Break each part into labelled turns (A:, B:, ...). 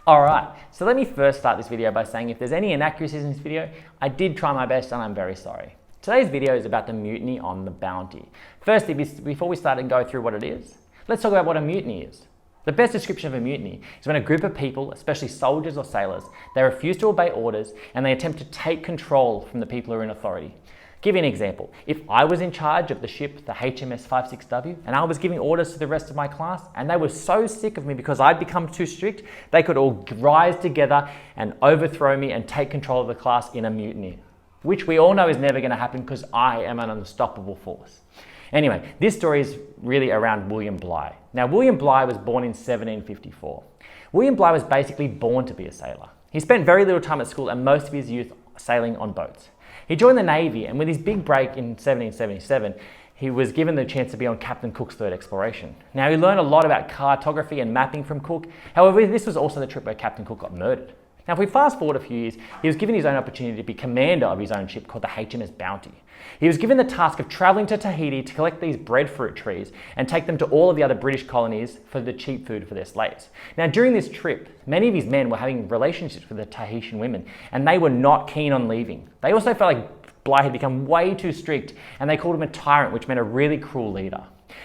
A: Alright, so let me first start this video by saying if there's any inaccuracies in this video, I did try my best and I'm very sorry. Today's video is about the mutiny on the Bounty. Firstly, before we start and go through what it is, let's talk about what a mutiny is. The best description of a mutiny is when a group of people, especially soldiers or sailors, they refuse to obey orders and they attempt to take control from the people who are in authority. Give you an example. If I was in charge of the ship, the HMS 56W, and I was giving orders to the rest of my class, and they were so sick of me because I'd become too strict, they could all rise together and overthrow me and take control of the class in a mutiny, which we all know is never going to happen because I am an unstoppable force. Anyway, this story is really around William Bligh. Now, William Bligh was born in 1754. William Bligh was basically born to be a sailor. He spent very little time at school and most of his youth sailing on boats. He joined the Navy, and with his big break in 1777, he was given the chance to be on Captain Cook's third exploration. Now, he learned a lot about cartography and mapping from Cook. However, this was also the trip where Captain Cook got murdered. Now, if we fast forward a few years, he was given his own opportunity to be commander of his own ship called the HMS Bounty. He was given the task of travelling to Tahiti to collect these breadfruit trees and take them to all of the other British colonies for the cheap food for their slaves. Now, during this trip, many of his men were having relationships with the Tahitian women, and they were not keen on leaving. They also felt like Bligh had become way too strict, and they called him a tyrant, which meant a really cruel leader.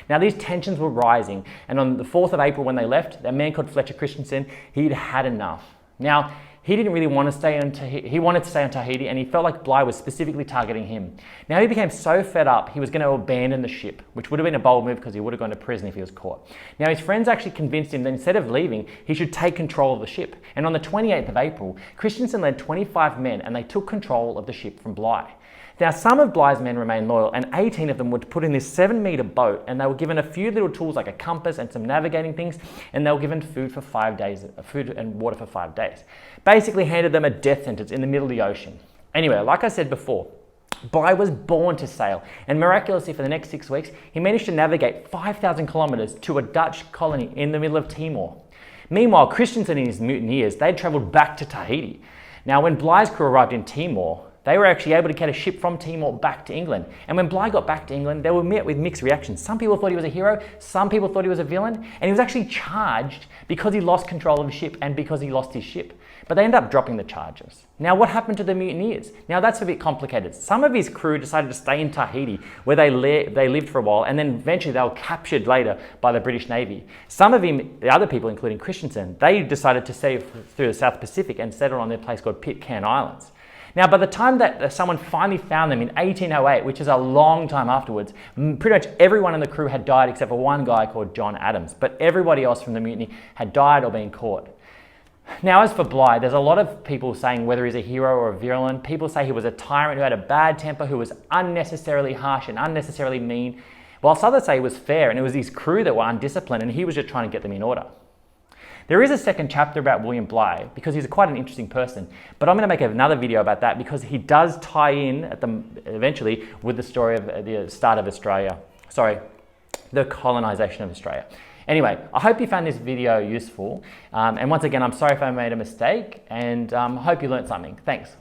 A: Now, these tensions were rising, and on the 4th of April when they left, a man called Fletcher Christensen, he'd had enough. Now, he didn't really want to stay on Tahiti. He wanted to stay on Tahiti, and he felt like Bligh was specifically targeting him. Now, he became so fed up, he was going to abandon the ship, which would have been a bold move because he would have gone to prison if he was caught. Now, his friends actually convinced him that instead of leaving, he should take control of the ship. And on the 28th of April, Christensen led 25 men, and they took control of the ship from Bligh. Now, some of Bligh's men remained loyal, and 18 of them were put in this 7-metre boat, and they were given a few little tools like a compass and some navigating things, and they were given food for 5 days, food and water for 5 days. Basically handed them a death sentence in the middle of the ocean. Anyway, like I said before, Bligh was born to sail, and miraculously for the next 6 weeks, he managed to navigate 5,000 kilometres to a Dutch colony in the middle of Timor. Meanwhile, Christensen and his mutineers, they'd travelled back to Tahiti. Now, when Bligh's crew arrived in Timor, they were actually able to get a ship from Timor back to England. And when Bligh got back to England, they were met with mixed reactions. Some people thought he was a hero, some people thought he was a villain, and he was actually charged because he lost control of the ship and because he lost his ship. But they ended up dropping the charges. Now, what happened to the mutineers? Now, that's a bit complicated. Some of his crew decided to stay in Tahiti, where they lived for a while, and then eventually they were captured later by the British Navy. Some of the other people, including Christensen, they decided to sail through the South Pacific and settle on their place called Pitcairn Islands. Now, by the time that someone finally found them in 1808, which is a long time afterwards, pretty much everyone in the crew had died except for one guy called John Adams, but everybody else from the mutiny had died or been caught. Now, as for Bligh, there's a lot of people saying whether he's a hero or a villain. People say he was a tyrant who had a bad temper, who was unnecessarily harsh and unnecessarily mean, whilst others say he was fair and it was his crew that were undisciplined and he was just trying to get them in order. There is a second chapter about William Bligh because he's quite an interesting person, but I'm going to make another video about that because he does tie in eventually with the story of the start of Australia. Sorry, the colonisation of Australia. Anyway, I hope you found this video useful, and once again, I'm sorry if I made a mistake, and I hope you learned something. Thanks.